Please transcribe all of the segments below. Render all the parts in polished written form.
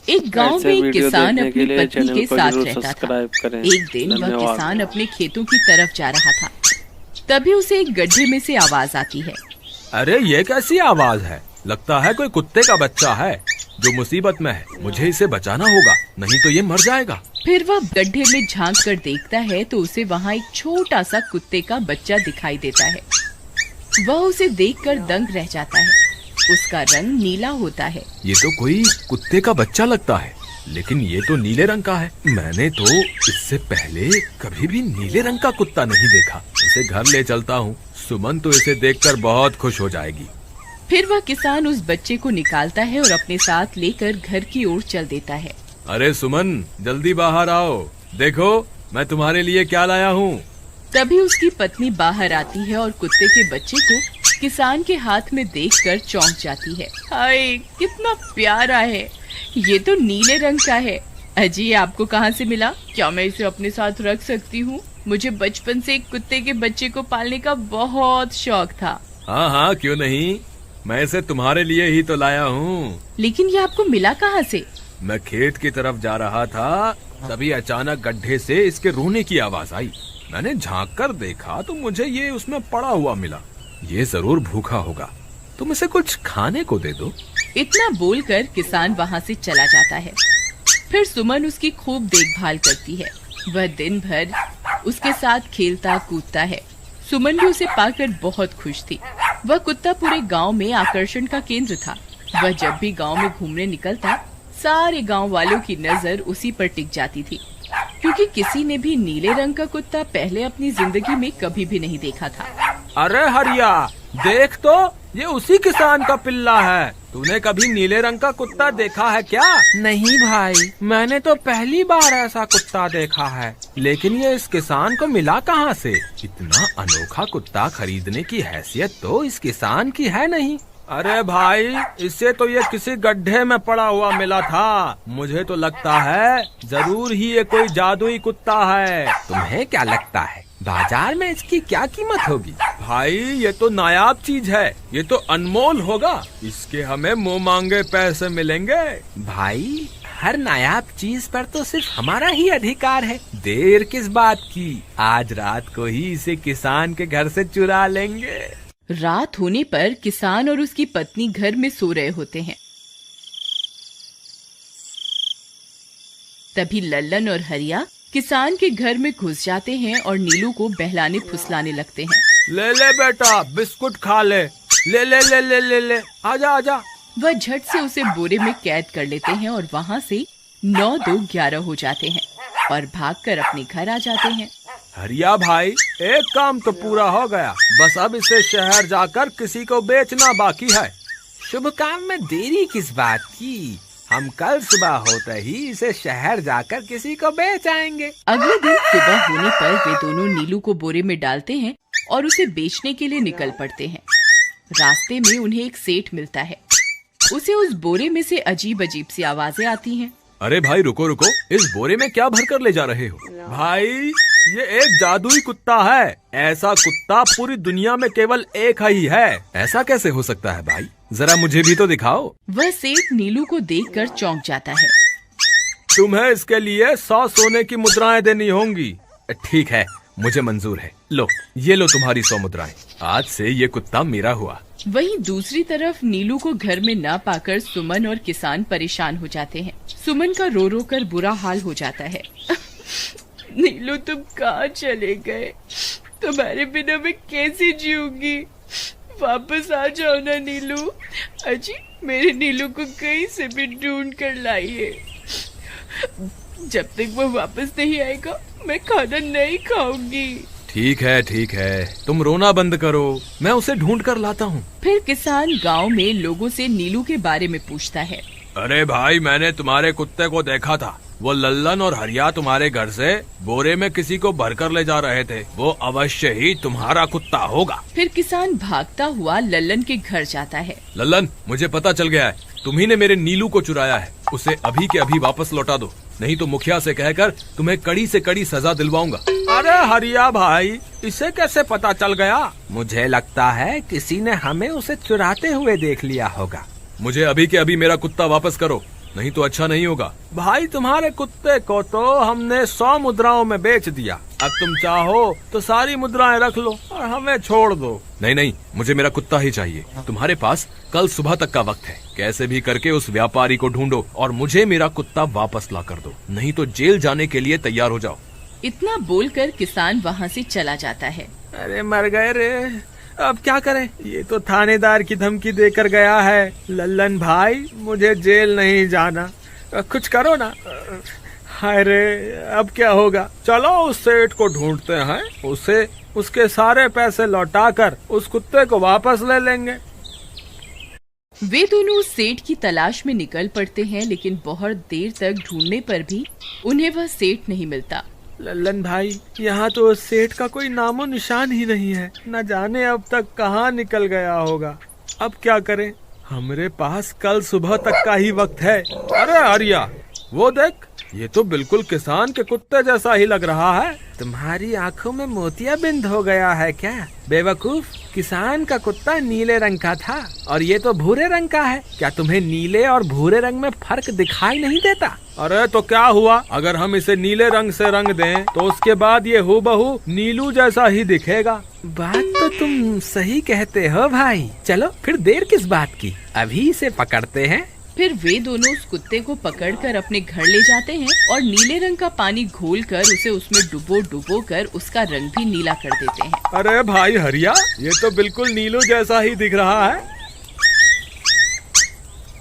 एक गांव में एक किसान अपनी पत्नी के साथ रहता था। एक दिन वह किसान अपने खेतों की तरफ जा रहा था। तभी उसे एक गड्ढे में से आवाज आती है। अरे ये कैसी आवाज है? लगता है कोई कुत्ते का बच्चा है जो मुसीबत में है। मुझे इसे बचाना होगा, नहीं तो ये मर जाएगा। फिर वह गड्ढे में झांक कर देखता है तो उसे वहाँ एक छोटा सा कुत्ते का बच्चा दिखाई देता है। वह उसे देखकर दंग रह जाता है। उसका रंग नीला होता है। ये तो कोई कुत्ते का बच्चा लगता है, लेकिन ये तो नीले रंग का है। मैंने तो इससे पहले कभी भी नीले रंग का कुत्ता नहीं देखा। इसे घर ले चलता हूँ, सुमन तो इसे देखकर बहुत खुश हो जाएगी। फिर वह किसान उस बच्चे को निकालता है और अपने साथ लेकर घर की ओर चल देता है। अरे सुमन, जल्दी बाहर आओ, देखो मैं तुम्हारे लिए क्या लाया हूँ। तभी उसकी पत्नी बाहर आती है और कुत्ते के बच्चे को किसान के हाथ में देखकर चौंक जाती है। हाय, कितना प्यारा है, ये तो नीले रंग का है। अजी, ये आपको कहाँ से मिला? क्या मैं इसे अपने साथ रख सकती हूँ? मुझे बचपन से एक कुत्ते के बच्चे को पालने का बहुत शौक था। हाँ हाँ, क्यों नहीं, मैं इसे तुम्हारे लिए ही तो लाया हूँ। लेकिन ये आपको मिला कहाँ से? मैं खेत की तरफ जा रहा था, तभी अचानक गड्ढे से इसके रोने की आवाज आई। मैंने झांक कर देखा तो मुझे ये उसमें पड़ा हुआ मिला। ये जरूर भूखा होगा, तुम इसे कुछ खाने को दे दो। इतना बोलकर किसान वहाँ से चला जाता है। फिर सुमन उसकी खूब देखभाल करती है। वह दिन भर उसके साथ खेलता कूदता है। सुमन भी उसे पाकर बहुत खुश थी। वह कुत्ता पूरे गांव में आकर्षण का केंद्र था। वह जब भी गांव में घूमने निकलता, सारे गांव वालों की नजर उसी पर टिक जाती थी, क्योंकि किसी ने भी नीले रंग का कुत्ता पहले अपनी जिंदगी में कभी भी नहीं देखा था। अरे हरिया, देख तो, ये उसी किसान का पिल्ला है। तूने कभी नीले रंग का कुत्ता देखा है क्या? नहीं भाई, मैंने तो पहली बार ऐसा कुत्ता देखा है। लेकिन ये इस किसान को मिला कहाँ से? इतना अनोखा कुत्ता खरीदने की हैसियत तो इस किसान की है नहीं। अरे भाई, इससे तो ये किसी गड्ढे में पड़ा हुआ मिला था। मुझे तो लगता है जरूर ही ये कोई जादुई कुत्ता है। तुम्हें क्या लगता है बाजार में इसकी क्या कीमत होगी? भाई, ये तो नायाब चीज है, ये तो अनमोल होगा। इसके हमें मुंह मांगे पैसे मिलेंगे। भाई, हर नायाब चीज पर तो सिर्फ हमारा ही अधिकार है। देर किस बात की, आज रात को ही इसे किसान के घर से चुरा लेंगे। रात होने पर किसान और उसकी पत्नी घर में सो रहे होते हैं। तभी लल्लन और हरिया किसान के घर में घुस जाते हैं और नीलू को बहलाने फुसलाने लगते हैं। ले ले बेटा, बिस्कुट खा ले, ले ले ले ले ले ले, आजा आजा। वह झट से उसे बोरे में कैद कर लेते हैं और वहाँ से 9-2-11 हो जाते हैं और भागकर अपने घर आ जाते हैं। हरिया भाई, एक काम तो पूरा हो गया, बस अब इसे शहर जाकर किसी को बेचना बाकी है। शुभ काम में देरी किस बात की, हम कल सुबह होते ही इसे शहर जाकर किसी को बेच आएंगे। अगले दिन सुबह होने पर वे दोनों नीलू को बोरे में डालते हैं और उसे बेचने के लिए निकल पड़ते हैं। रास्ते में उन्हें एक सेठ मिलता है। उसे उस बोरे में से अजीब अजीब सी आवाजें आती हैं। अरे भाई, रुको रुको, इस बोरे में क्या भर कर ले जा रहे हो? भाई, ये एक जादुई कुत्ता है। ऐसा कुत्ता पूरी दुनिया में केवल एक ही है। ऐसा कैसे हो सकता है भाई? जरा मुझे भी तो दिखाओ। वह सेठ नीलू को देखकर चौंक जाता है। तुम्हें इसके लिए 100 सोने की मुद्राएं देनी होंगी। ठीक है, मुझे मंजूर है। लो, ये लो तुम्हारी 100 मुद्राएं। आज से ये कुत्ता मेरा हुआ। वहीं दूसरी तरफ नीलू को घर में न पाकर सुमन और किसान परेशान हो जाते हैं। सुमन का रो रो कर बुरा हाल हो जाता है। नीलू, तुम कहाँ चले गए? तुम्हारे बिना मैं कैसे जीऊंगी? वापस आ जाओ ना नीलू। अजी, मेरे नीलू को कहीं से भी ढूंढ कर लाइए। जब तक वो वापस नहीं आएगा मैं खाना नहीं खाऊंगी। ठीक है, तुम रोना बंद करो, मैं उसे ढूंढ कर लाता हूँ। फिर किसान गांव में लोगों से नीलू के बारे में पूछता है। अरे भाई, मैंने तुम्हारे कुत्ते को देखा था। वो लल्लन और हरिया तुम्हारे घर से बोरे में किसी को भरकर ले जा रहे थे। वो अवश्य ही तुम्हारा कुत्ता होगा। फिर किसान भागता हुआ लल्लन के घर जाता है। लल्लन, मुझे पता चल गया है, तुम्ही ने मेरे नीलू को चुराया है। उसे अभी के अभी वापस लौटा दो, नहीं तो मुखिया से कहकर तुम्हें कड़ी से कड़ी सजा दिलवाऊंगा। अरे हरिया भाई, इसे कैसे पता चल गया? मुझे लगता है किसी ने हमें उसे चुराते हुए देख लिया होगा। मुझे अभी के अभी मेरा कुत्ता वापस करो, नहीं तो अच्छा नहीं होगा। भाई तुम्हारे कुत्ते को तो हमने 100 मुद्राओं में बेच दिया, अब तुम चाहो तो सारी मुद्राएं रख लो और हमें छोड़ दो। नहीं नहीं, मुझे मेरा कुत्ता ही चाहिए। तुम्हारे पास कल सुबह तक का वक्त है, कैसे भी करके उस व्यापारी को ढूंढो और मुझे मेरा कुत्ता वापस ला कर दो, नहीं तो जेल जाने के लिए तैयार हो जाओ। इतना बोलकर किसान वहाँ से चला जाता है। अरे मर गए रे, अब क्या करें, ये तो थानेदार की धमकी देकर गया है। लल्लन भाई मुझे जेल नहीं जाना, कुछ करो ना। हाय रे, अब क्या होगा। चलो उस सेठ को ढूंढते हैं, उसे उसके सारे पैसे लौटाकर उस कुत्ते को वापस ले लेंगे। वे दोनों उस सेठ की तलाश में निकल पड़ते हैं, लेकिन बहुत देर तक ढूंढने पर भी उन्हें वह सेठ नहीं मिलता। लल्लन भाई, यहाँ तो उस सेठ का कोई नामो निशान ही नहीं है, न जाने अब तक कहाँ निकल गया होगा। अब क्या करें, हमारे पास कल सुबह तक का ही वक्त है। अरे आर्या, वो देख, ये तो बिल्कुल किसान के कुत्ते जैसा ही लग रहा है। तुम्हारी आंखों में मोतियाबिंद हो गया है क्या बेवकूफ? किसान का कुत्ता नीले रंग का था और ये तो भूरे रंग का है। क्या तुम्हें नीले और भूरे रंग में फर्क दिखाई नहीं देता? अरे तो क्या हुआ, अगर हम इसे नीले रंग से रंग दें तो उसके बाद ये हूबहू नीलू जैसा ही दिखेगा। बात तो तुम सही कहते हो भाई, चलो फिर देर किस बात की, अभी इसे पकड़ते हैं। फिर वे दोनों उस कुत्ते को पकड़कर अपने घर ले जाते हैं और नीले रंग का पानी घोलकर उसे उसमें डुबो कर उसका रंग भी नीला कर देते हैं। अरे भाई हरिया, ये तो बिल्कुल नीलू जैसा ही दिख रहा है।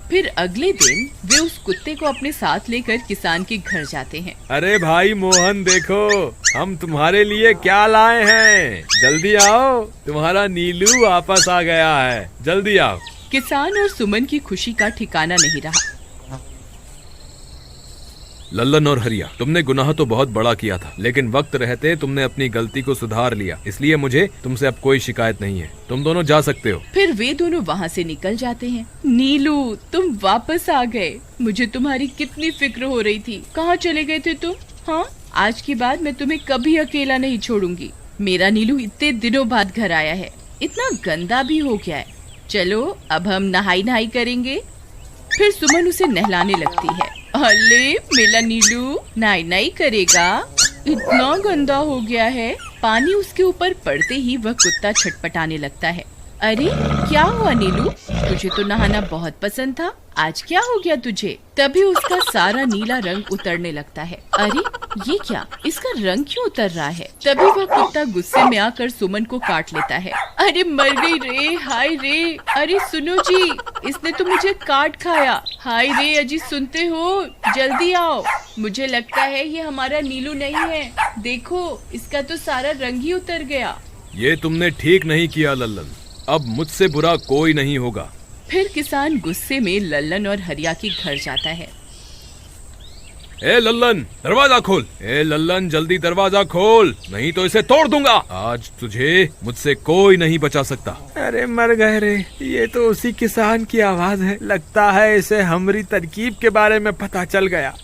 फिर अगले दिन वे उस कुत्ते को अपने साथ लेकर किसान के घर जाते हैं। अरे भाई मोहन, देखो हम तुम्हारे लिए क्या लाए हैं, जल्दी आओ, तुम्हारा नीलू वापस आ गया है, जल्दी आओ। किसान और सुमन की खुशी का ठिकाना नहीं रहा। लल्लन और हरिया, तुमने गुनाह तो बहुत बड़ा किया था, लेकिन वक्त रहते तुमने अपनी गलती को सुधार लिया, इसलिए मुझे तुमसे अब कोई शिकायत नहीं है, तुम दोनों जा सकते हो। फिर वे दोनों वहाँ से निकल जाते हैं। नीलू, तुम वापस आ गए, मुझे तुम्हारी कितनी फिक्र हो रही थी, कहाँ चले गए थे तुम? हाँ, आज के बाद मैं तुम्हें कभी अकेला नहीं छोड़ूंगी। मेरा नीलू इतने दिनों बाद घर आया है, इतना गंदा भी हो गया है। चलो अब हम नहाई करेंगे। फिर सुमन उसे नहलाने लगती है। अले मेरा नीलू नहाई करेगा, इतना गंदा हो गया है। पानी उसके ऊपर पड़ते ही वह कुत्ता छटपटाने लगता है। अरे क्या हुआ नीलू, तुझे तो नहाना बहुत पसंद था, आज क्या हो गया तुझे? तभी उसका सारा नीला रंग उतरने लगता है। अरे ये क्या, इसका रंग क्यों उतर रहा है? तभी वह कुत्ता गुस्से में आकर सुमन को काट लेता है। अरे मर गई रे, हाय रे, अरे सुनो जी, इसने तो मुझे काट खाया। हाय रे अजी, सुनते हो, जल्दी आओ, मुझे लगता है ये हमारा नीलू नहीं है, देखो इसका तो सारा रंग ही उतर गया। ये तुमने ठीक नहीं किया लल्लन, अब मुझसे बुरा कोई नहीं होगा। फिर किसान गुस्से में लल्लन और हरिया के घर जाता है। ए लल्लन, दरवाजा खोल, ए लल्लन जल्दी दरवाजा खोल, नहीं तो इसे तोड़ दूंगा। आज तुझे मुझसे कोई नहीं बचा सकता। अरे मर गए रे, ये तो उसी किसान की आवाज है, लगता है इसे हमारी तरकीब के बारे में पता चल गया।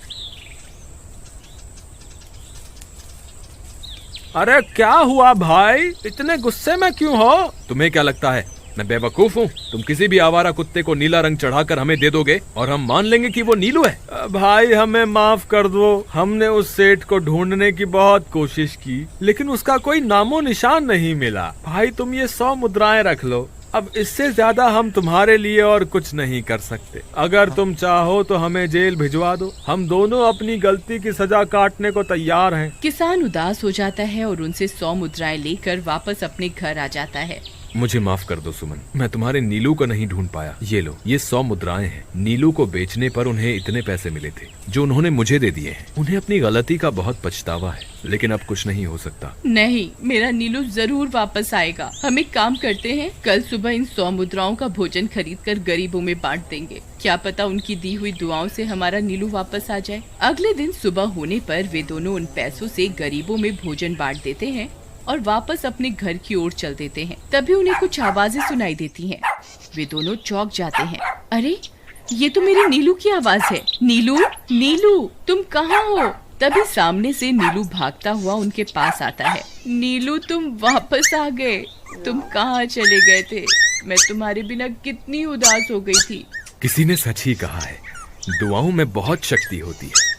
अरे क्या हुआ भाई, इतने गुस्से में क्यों हो? तुम्हें क्या लगता है मैं बेवकूफ हूँ? तुम किसी भी आवारा कुत्ते को नीला रंग चढ़ाकर हमें दे दोगे और हम मान लेंगे कि वो नीलू है? भाई हमें माफ कर दो, हमने उस सेठ को ढूंढने की बहुत कोशिश की, लेकिन उसका कोई नामो निशान नहीं मिला। भाई तुम ये 100 मुद्राएं रख लो, अब इससे ज्यादा हम तुम्हारे लिए और कुछ नहीं कर सकते। अगर तुम चाहो तो हमें जेल भिजवा दो, हम दोनों अपनी गलती की सजा काटने को तैयार हैं। किसान उदास हो जाता है और उनसे 100 मुद्राएं लेकर वापस अपने घर आ जाता है। मुझे माफ कर दो सुमन, मैं तुम्हारे नीलू को नहीं ढूंढ पाया। ये लो, ये 100 मुद्राएं हैं। नीलू को बेचने पर उन्हें इतने पैसे मिले थे जो उन्होंने मुझे दे दिए हैं। उन्हें अपनी गलती का बहुत पछतावा है, लेकिन अब कुछ नहीं हो सकता। नहीं, मेरा नीलू जरूर वापस आएगा। हम एक काम करते हैं, कल सुबह इन 100 मुद्राओं का भोजन खरीदकर गरीबों में बांट देंगे। क्या पता उनकी दी हुई दुआओं से हमारा नीलू वापस आ जाए। अगले दिन सुबह होने पर वे दोनों उन पैसों से गरीबों में भोजन बांट देते हैं और वापस अपने घर की ओर चल देते हैं। तभी उन्हें कुछ आवाजें सुनाई देती हैं। वे दोनों चौंक जाते हैं। अरे ये तो मेरी नीलू की आवाज है। नीलू, नीलू तुम कहाँ हो? तभी सामने से नीलू भागता हुआ उनके पास आता है। नीलू तुम वापस आ गए, तुम कहाँ चले गए थे? मैं तुम्हारे बिना कितनी उदास हो गई थी। किसी ने सच ही कहा है, दुआओं में बहुत शक्ति होती है।